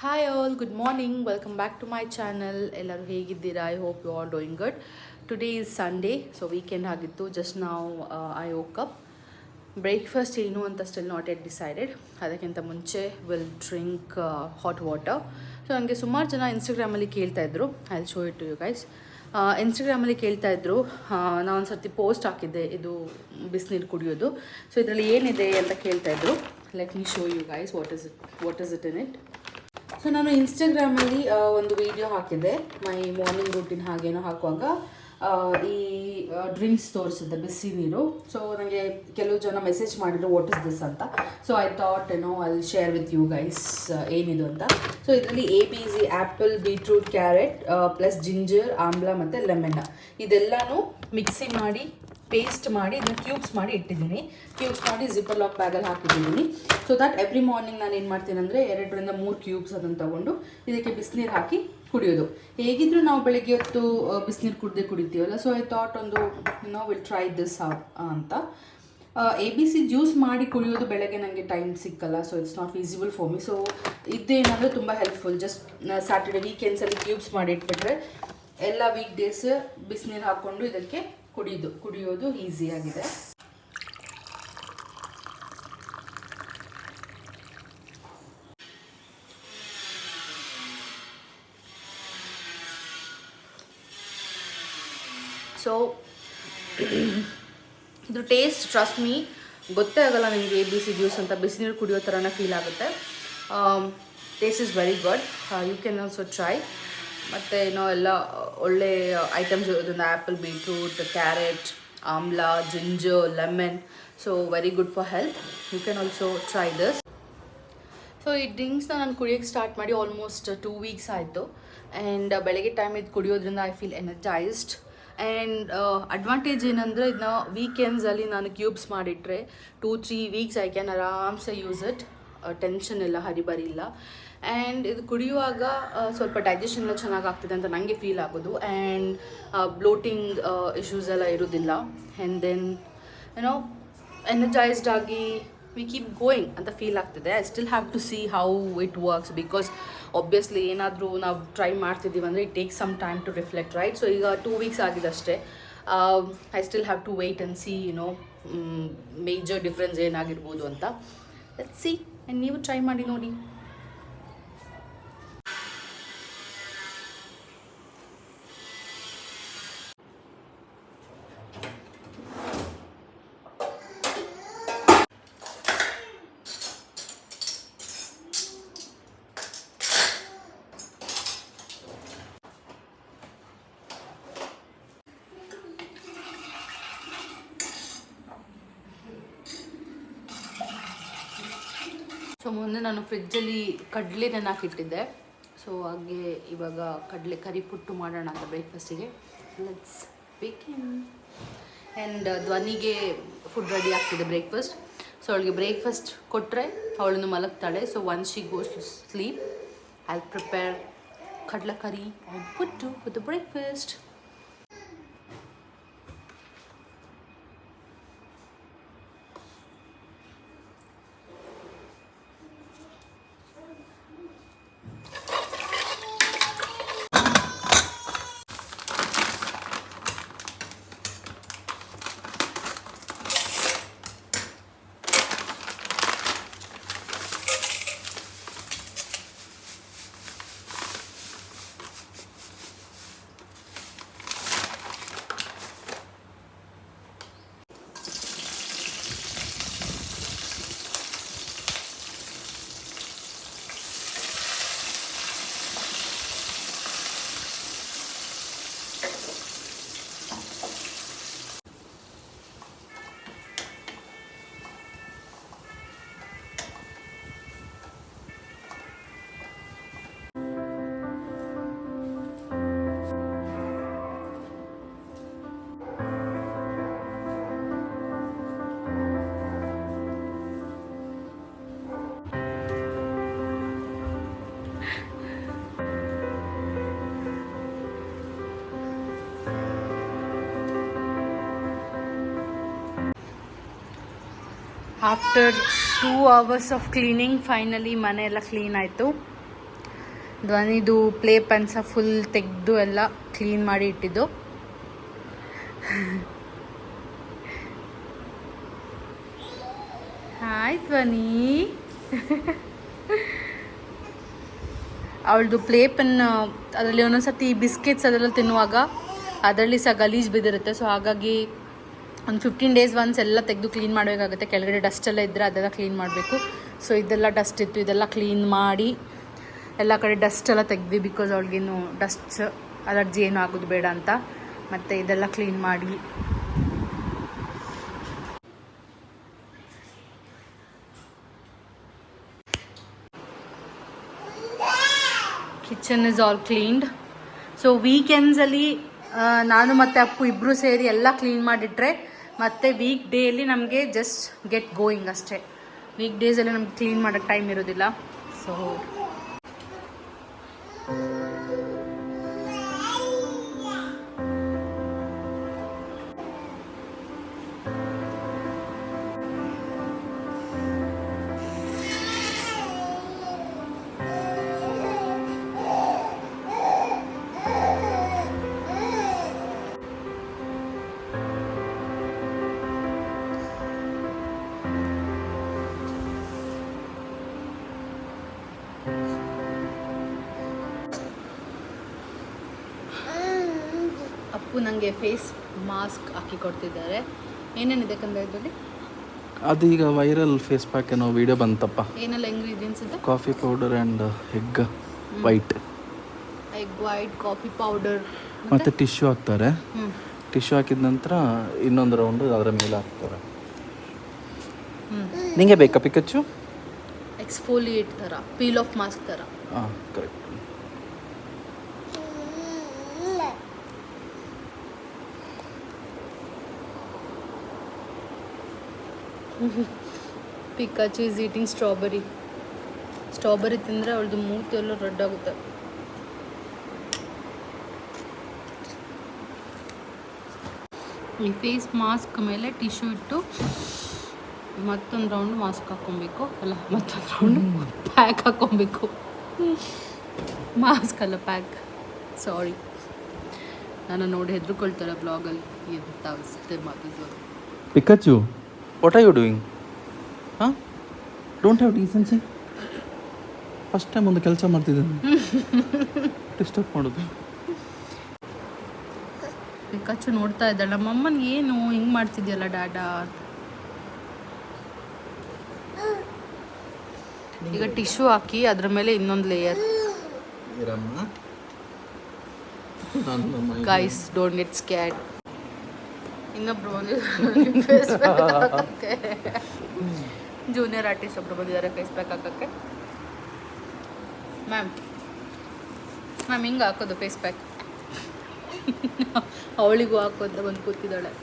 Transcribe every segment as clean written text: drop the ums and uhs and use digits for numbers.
Hi all, good morning. Welcome back to my channel. ಎಲ್ಲರೂ ಹೇಗಿದ್ದೀರಾ? I hope you are doing good. Today is Sunday, so weekend ಆಗಿತ್ತು. Just ನಾವು I woke up. Breakfast ಏನು ಅಂತ still not yet decided. ಅದಕ್ಕಿಂತ ಮುಂಚೆ will drink hot water. So ನನಗೆ ಸುಮಾರು ಜನ ಇನ್ಸ್ಟಾಗ್ರಾಮಲ್ಲಿ ಕೇಳ್ತಾಯಿದ್ರು, I show it to you guys. ಇನ್ಸ್ಟಾಗ್ರಾಮಲ್ಲಿ ಕೇಳ್ತಾಯಿದ್ರು, ನಾನು ಒಂದು ಸರ್ತಿ ಪೋಸ್ಟ್ ಹಾಕಿದ್ದೆ, ಇದು ಬಿಸಿನೀರು ಕುಡಿಯೋದು. ಸೊ ಇದರಲ್ಲಿ ಏನಿದೆ ಅಂತ ಕೇಳ್ತಾಯಿದ್ರು. Let me show you guys what is it in it. So ನಾನು ಇನ್ಸ್ಟಾಗ್ರಾಮಲ್ಲಿ ಒಂದು ವಿಡಿಯೋ ಹಾಕಿದ್ದೆ, ಮೈ ಮಾರ್ನಿಂಗ್ ರೂಟೀನ್ ಹಾಗೇನೋ ಹಾಕುವಾಗ ಈ ಡ್ರಿಂಕ್ಸ್ ತೋರಿಸಿದ್ದೆ, ಬಿಸಿ ನೀರು. ಸೊ ನನಗೆ ಕೆಲವು ಜನ ಮೆಸೇಜ್ ಮಾಡಿದ್ರು ವಾಟ್ ಇಸ್ ದಿಸ್ ಅಂತ. So I thought I share with you guys ಏನಿದು ಅಂತ. ಸೊ ಇದರಲ್ಲಿ ABC apple, beetroot, carrot plus ginger, amla ಮತ್ತು ಲೆಮನ್ ಇದೆಲ್ಲನೂ ಮಿಕ್ಸಿ ಮಾಡಿ ಪೇಸ್ಟ್ ಮಾಡಿ ಇದನ್ನ ಕ್ಯೂಬ್ಸ್ ಮಾಡಿ ಇಟ್ಟಿದ್ದೀನಿ. ಕ್ಯೂಬ್ಸ್ ಮಾಡಿ ಜಿಪ್ಪರ್ ಲಾಕ್ ಬ್ಯಾಗಲ್ಲಿ ಹಾಕಿದ್ದೀನಿ. ಸೊ ದಟ್ ಎವ್ರಿ ಮಾರ್ನಿಂಗ್ ನಾನು ಏನು ಮಾಡ್ತೀನಿ ಅಂದರೆ 2-3 ಕ್ಯೂಬ್ಸ್ ಅದನ್ನು ತೊಗೊಂಡು ಇದಕ್ಕೆ ಬಿಸಿನೀರು ಹಾಕಿ ಕುಡಿಯೋದು. ಹೇಗಿದ್ದರೂ ನಾವು ಬೆಳಗ್ಗೆ ಹೊತ್ತು ಬಿಸಿನೀರು ಕುಡಿತೀವಲ್ಲ. So I thought will try this ಅಂತ. ABC ಜ್ಯೂಸ್ ಮಾಡಿ ಕುಡಿಯೋದು ಬೆಳಗ್ಗೆ ನನಗೆ ಟೈಮ್ ಸಿಕ್ಕಲ್ಲ, so it's not feasible for me. So ಇದೇನಂದರೆ ತುಂಬ ಹೆಲ್ಪ್ಫುಲ್. ಜಸ್ಟ್ ಸ್ಯಾಟರ್ಡೆ ವೀಕೆಂಡ್ಸಲ್ಲಿ ಕ್ಯೂಬ್ಸ್ ಮಾಡಿ ಇಟ್ಬಿಟ್ರೆ ಎಲ್ಲ ವೀಕ್ ಡೇಸ್ ಬಿಸಿನೀರು ಹಾಕ್ಕೊಂಡು ಇದಕ್ಕೆ ಕುಡಿಯೋದು ಈಸಿಯಾಗಿದೆ. ಸೊ ಇದು ಟೇಸ್ಟ್ ಟ್ರಸ್ಟ್ ಮೀ ಗೊತ್ತೇ ಆಗಲ್ಲ ನಿಮಗೆ ABC ಜ್ಯೂಸ್ ಅಂತ. ಬಿಸಿನೀರು ಕುಡಿಯೋ ಥರನೇ ಫೀಲ್ ಆಗುತ್ತೆ. Taste is very good. You can also try. ಮತ್ತು ಎಲ್ಲ ಒಳ್ಳೆ ಐಟಮ್ಸ್ ಇರೋದ್ರಿಂದ apple, beetroot, carrot, amla, ginger, lemon. So very good for health. You can also try this. So ಈ ಡ್ರಿಂಕ್ಸ್ನ ನಾನು ಕುಡಿಯೋಕ್ಕೆ ಸ್ಟಾರ್ಟ್ ಮಾಡಿ ಆಲ್ಮೋಸ್ಟ್ 2 ವೀಕ್ಸ್ ಆಯಿತು. ಆ್ಯಂಡ್ ಬೆಳಗ್ಗೆ ಟೈಮ್ ಇದು ಕುಡಿಯೋದ್ರಿಂದ I feel energised. And advantage ಏನಂದರೆ ಇದನ್ನ ವೀಕೆಂಡ್ಸಲ್ಲಿ ನಾನು ಕ್ಯೂಬ್ಸ್ ಮಾಡಿಟ್ರೆ 2-3 ವೀಕ್ಸ್ ಐ ಕ್ಯಾನ್ ಆರಾಮ್ಸೆ ಯೂಸ್ ಇಟ್. ಟೆನ್ಷನ್ ಇಲ್ಲ, ಹರಿಬರಿ ಇಲ್ಲ. ಆ್ಯಂಡ್ ಇದು ಕುಡಿಯುವಾಗ ಸ್ವಲ್ಪ ಡೈಜೆಷನ್ ಎಲ್ಲ ಚೆನ್ನಾಗಿ ಆಗ್ತಿದೆ ಅಂತ ನನಗೆ ಫೀಲ್ ಆಗೋದು. ಆ್ಯಂಡ್ ಬ್ಲೋಟಿಂಗ್ ಇಶ್ಯೂಸ್ ಎಲ್ಲ ಇರೋದಿಲ್ಲ. ಆ್ಯಂಡ್ ದೆನ್ ಎನರ್ಜೈಸ್ಡ್ ಆಗಿ ವಿ ಕೀಪ್ ಗೋಯಿಂಗ್ ಅಂತ ಫೀಲ್ ಆಗ್ತಿದೆ. I still have to see how it works, because obviously ಏನಾದರೂ ನಾವು ಟ್ರೈ ಮಾಡ್ತಿದ್ದೀವಿ ಅಂದರೆ it takes some time to reflect, right? So ಈಗ 2 ವೀಕ್ಸ್ ಆಗಿದೆ ಅಷ್ಟೇ. I still have to wait and see major difference ಏನಾಗಿರ್ಬೋದು ಅಂತ. Let's see. ಆ್ಯಂಡ್ ನೀವು ಟ್ರೈ ಮಾಡಿ ನೋಡಿ. ಸೊ ಮೊನ್ನೆ ನಾನು ಫ್ರಿಜ್ಜಲ್ಲಿ ಕಡಲೆ ನೆನಾಕಿಟ್ಟಿದ್ದೆ. ಸೊ ಹಾಗೆ ಇವಾಗ ಕಡಲೆ ಕರಿ ಪುಟ್ಟು ಮಾಡೋಣ ಅಂತ ಬ್ರೇಕ್ಫಾಸ್ಟಿಗೆ. Let's begin. ಆ್ಯಂಡ್ ಧ್ವನಿಗೆ ಫುಡ್ ರೆಡಿ ಆಗ್ತಿದೆ, ಬ್ರೇಕ್ಫಾಸ್ಟ್. ಸೊ ಅವಳಿಗೆ ಬ್ರೇಕ್ಫಾಸ್ಟ್ ಕೊಟ್ಟರೆ ಅವಳನ್ನು ಮಲಗ್ತಾಳೆ. So once she goes to sleep I will prepare kadale curry and puttu with the breakfast. After 2 hours of cleaning finally ಮನೆ ಎಲ್ಲ ಕ್ಲೀನ್ ಆಯಿತು. ಧ್ವನಿದು ಪ್ಲೇ ಪೆನ್ಸ ಫುಲ್ ತೆಗೆದು ಎಲ್ಲ ಕ್ಲೀನ್ ಮಾಡಿ ಇಟ್ಟಿದ್ದು. ಹಾಯ್ ಧ್ವನಿ. ಅವಳದು ಪ್ಲೇ ಪೆನ್ ಅದರಲ್ಲಿ ಒಂದೊಂದ್ಸತಿ ಬಿಸ್ಕೆಟ್ಸ್ ಅದೆಲ್ಲ ತಿನ್ನುವಾಗ ಅದರಲ್ಲಿ ಸಹ ಗಲೀಜು ಬಿದ್ದಿರುತ್ತೆ. ಸೊ ಹಾಗಾಗಿ ಒಂದು 15 days ಒನ್ಸ್ ಎಲ್ಲ ತೆಗೆದು ಕ್ಲೀನ್ ಮಾಡಬೇಕಾಗುತ್ತೆ. ಕೆಳಗಡೆ ಡಸ್ಟ್ ಎಲ್ಲ ಇದ್ದರೆ ಅದೆಲ್ಲ ಕ್ಲೀನ್ ಮಾಡಬೇಕು. ಸೊ ಇದೆಲ್ಲ ಡಸ್ಟ್ ಇತ್ತು, ಇದೆಲ್ಲ ಕ್ಲೀನ್ ಮಾಡಿ ಎಲ್ಲ ಕಡೆ ಡಸ್ಟ್ ಎಲ್ಲ ತೆಗೆದ್ವಿ. ಬಿಕಾಸ್ ಅವ್ಳಿಗೇನು ಡಸ್ಟ್ ಅಲರ್ಜಿ ಏನು ಆಗೋದು ಬೇಡ ಅಂತ. ಮತ್ತು ಇದೆಲ್ಲ ಕ್ಲೀನ್ ಮಾಡಿ kitchen is all cleaned. So ವೀಕೆಂಡ್ಸಲ್ಲಿ ನಾನು ಮತ್ತು ಅಪ್ಪು ಇಬ್ಬರು ಸೇರಿ ಎಲ್ಲ ಕ್ಲೀನ್ ಮಾಡಿಟ್ರೆ ಮತ್ತು ವೀಕ್ ಡೇಯಲ್ಲಿ ನಮಗೆ ಜಸ್ಟ್ ಗೆಟ್ ಗೋಯಿಂಗ್ ಅಷ್ಟೇ. ವೀಕ್ ಡೇಸಲ್ಲಿ ನಮ್ಗೆ ಕ್ಲೀನ್ ಮಾಡೋಕ್ಕೆ ಟೈಮ್ ಇರೋದಿಲ್ಲ. ಸೊ ಅಪ್ಪು ನನಗೆ ಫೇಸ್ ಮಾಸ್ಕ್ ಹಾಕಿ ಕೊಡ್ತಿದ್ದಾರೆ. ಏನೇನಿದೆ ಕಂದ ಇದರಲ್ಲಿ? ಅದು ಈಗ ವೈರಲ್ ಫೇಸ್ ಪ್ಯಾಕ್ ಏನೋ ವಿಡಿಯೋ ಬಂತಪ್ಪ. ಏನೆಲ್ಲ ಇಂಗ್ರೀಡಿಯೆಂಟ್ಸ್ ಇದೆ? Coffee powder and egg white, coffee powder ಮತ್ತು ಟಿಶ್ಯೂ ಹಾಕ್ತಾರೆ. ಟಿಶ್ಯೂ ಹಾಕಿದ ನಂತರ ಇನ್ನೊಂದು ರೌಂಡು ಅದರ ಮೇಲೆ ಹಾಕ್ತಾರೆ. ನಿಂಗೆ ಬೇಕಾ ಪಿಕಚ್ಚು? ಎಕ್ಸ್ಫೋಲಿಯೇಟ್ ಥರ, ಪೀಲ್ ಆಫ್ ಮಾಸ್ಕ್ ಥರ. ಹಾಂ correct. Pikachu is eating strawberry. Strawberry ತಿಂದರೆ ಅವಳದು ಮೂತಿ ಎಲ್ಲ ರೆಡ್ ಆಗುತ್ತೆ. ಈ ಫೇಸ್ ಮಾಸ್ಕ್ ಮೇಲೆ ಟಿಶ್ಯೂ ಇಟ್ಟು ಮತ್ತೊಂದು ರೌಂಡ್ ಮಾಸ್ಕ್ ಹಾಕ್ಕೊಬೇಕು. ಅಲ್ಲ, ಮತ್ತೊಂದು ರೌಂಡ್ ಪ್ಯಾಕ್ ಹಾಕ್ಕೊಬೇಕು. ಮಾಸ್ಕ್ ಅಲ್ಲ, ಪ್ಯಾಕ್. ಸಾರಿ, ನಾನು ನೋಡಿ ಹೆದರ್ಕೊಳ್ತಾರೆ ಬ್ಲಾಗಲ್ಲಿ. ಎಂತ ಅವಸ್ಥೆ ಮಾತಾಡೋದು. Pikachu, what are you doing? ಹಾಂ, don't have decency. First time ಒಂದು ಕೆಲಸ ಮಾಡ್ತಿದ್ದೀನಿ, ಡಿಸ್ಟರ್ಬ್ ಮಾಡೋದು. ಪಿಕಾಚು ನೋಡ್ತಾ ಇದ್ದಾಳೆ ನಮ್ಮಮ್ಮನ, ಏನು ಹಿಂಗೆ ಮಾಡ್ತಿದ್ಯಲ್ಲ ಡಾಡಾ. ಈಗ ಟಿಶ್ಯೂ ಹಾಕಿ ಅದ್ರ ಮೇಲೆ ಇನ್ನೊಂದು layer. Guys, don't get scared. ಇನ್ನೊಬ್ರು ಹಾಕಕ್ಕೆ ಜೂನಿಯರ್ ಆರ್ಟಿಸ್ಟ್ ಒಬ್ರು ಬಂದಿದ್ದಾರೆ ಫೇಸ್ ಪ್ಯಾಕ್ ಹಾಕಕ್ಕೆ. ಮ್ಯಾಮ್ ಹಿಂಗೆ ಹಾಕೋದು ಫೇಸ್ ಪ್ಯಾಕ್. ಅವಳಿಗೂ ಹಾಕೋದ ಬಂದು ಕೂತಿದ್ದಾಳೆ.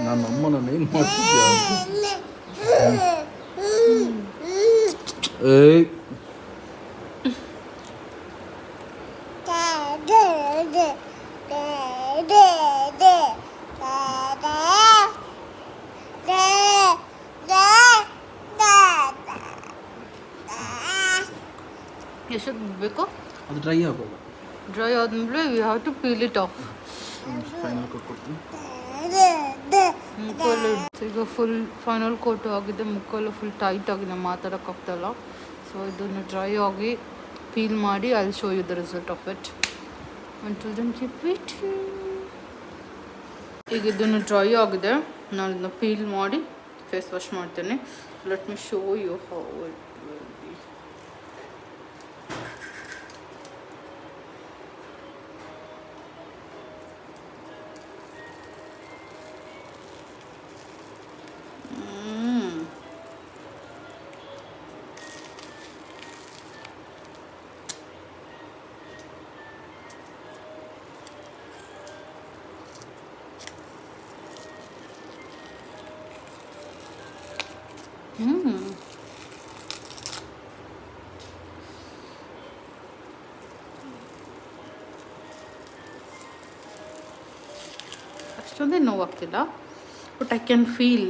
ನನ್ನ ಅಮ್ಮನ ಏನು ಮಾಡ್ತಿದ್ಯಾ? ಏಯ್, ಎಷ್ಟೊತ್ತು ಬಿಡಬೇಕು? ಅದು ಡ್ರೈ ಆಗೋಲ್ಲ. ಡ್ರೈ ಆದ್ಮೇಲೆ you have to peel it off. Final ಕೊಟ್ಕೊಡ್ತೀನಿ. ಮುಖಲ್ಲಿ ಈಗ ಫುಲ್ ಫೈನಲ್ ಕೋಟು ಆಗಿದೆ. ಮುಖೆಲ್ಲ ಫುಲ್ ಟೈಟ್ ಆಗಿದೆ, ಮಾತಾಡೋಕ್ಕಾಗ್ತಾಯಿಲ್ಲ. ಸೊ ಇದನ್ನು ಡ್ರೈ ಆಗಿ ಪೀಲ್ ಮಾಡಿ I will show you the result of it. Until then keep it. ಈಗ ಇದನ್ನು ಡ್ರೈ ಆಗಿದೆ, ನಾನು ಇದನ್ನ ಪೀಲ್ ಮಾಡಿ ಫೇಸ್ ವಾಶ್ ಮಾಡ್ತೇನೆ. Let me show you how it will be. ಅಷ್ಟೊಂದೇ ನೋವಾಗ್ತಿಲ್ಲ, but I can feel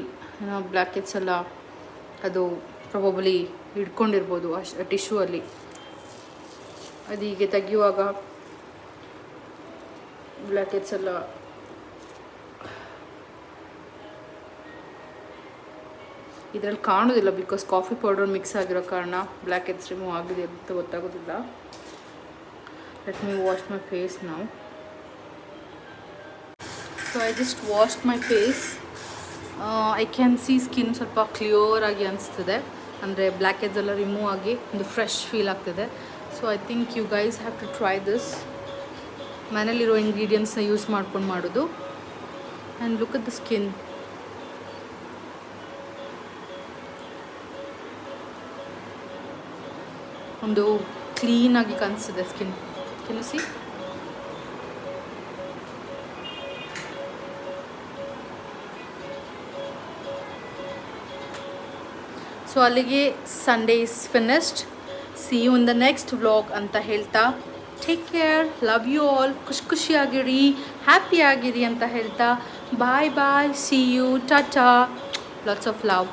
blackheads ಎಲ್ಲ ಅದು ಪ್ರೊಬಬ್ಲಿ ಹಿಡ್ಕೊಂಡಿರ್ಬೋದು ಟಿಶ್ಯೂ ಅಲ್ಲಿ. ಅದು ಹೀಗೆ ತೆಗೆಯುವಾಗ ಬ್ಲ್ಯಾಕ್ ಹೆಡ್ಸ್ ಎಲ್ಲ ಇದರಲ್ಲಿ ಕಾಣೋದಿಲ್ಲ, ಬಿಕಾಸ್ ಕಾಫಿ ಪೌಡರ್ ಮಿಕ್ಸ್ ಆಗಿರೋ ಕಾರಣ ಬ್ಲ್ಯಾಕ್ ಹೆಡ್ಸ್ ರಿಮೂವ್ ಆಗಿದೆ ಅಂತ ಗೊತ್ತಾಗೋದಿಲ್ಲ. Let me wash my face now. So I just washed my face. I can see skin ಸ್ವಲ್ಪ ಕ್ಲಿಯರ್ ಆಗಿ ಅನಿಸ್ತಿದೆ, ಅಂದರೆ ಬ್ಲ್ಯಾಕ್ ಹೆಡ್ಸ್ ಎಲ್ಲ ರಿಮೂವ್ ಆಗಿ ಒಂದು ಫ್ರೆಶ್ ಫೀಲ್ ಆಗ್ತಿದೆ. So I think you guys have to try this. ಮನೇಲಿರೋ ಇಂಗ್ರೀಡಿಯೆಂಟ್ಸ್ನ ಯೂಸ್ ಮಾಡ್ಕೊಂಡು ಮಾಡೋದು. And look at the skin. ಒಂದು ಕ್ಲೀನಾಗಿ ಕಾಣಿಸ್ತಿದೆ skin. Can you see? So ಅಲ್ಲಿಗೆ Sunday is finished. See you in the next vlog ಅಂತ ಹೇಳ್ತಾ, take care, love you all, ಖುಷಿಯಾಗಿರಿ, ಹ್ಯಾಪಿ ಆಗಿರಿ ಅಂತ ಹೇಳ್ತಾ bye bye, see you, tata, lots of love.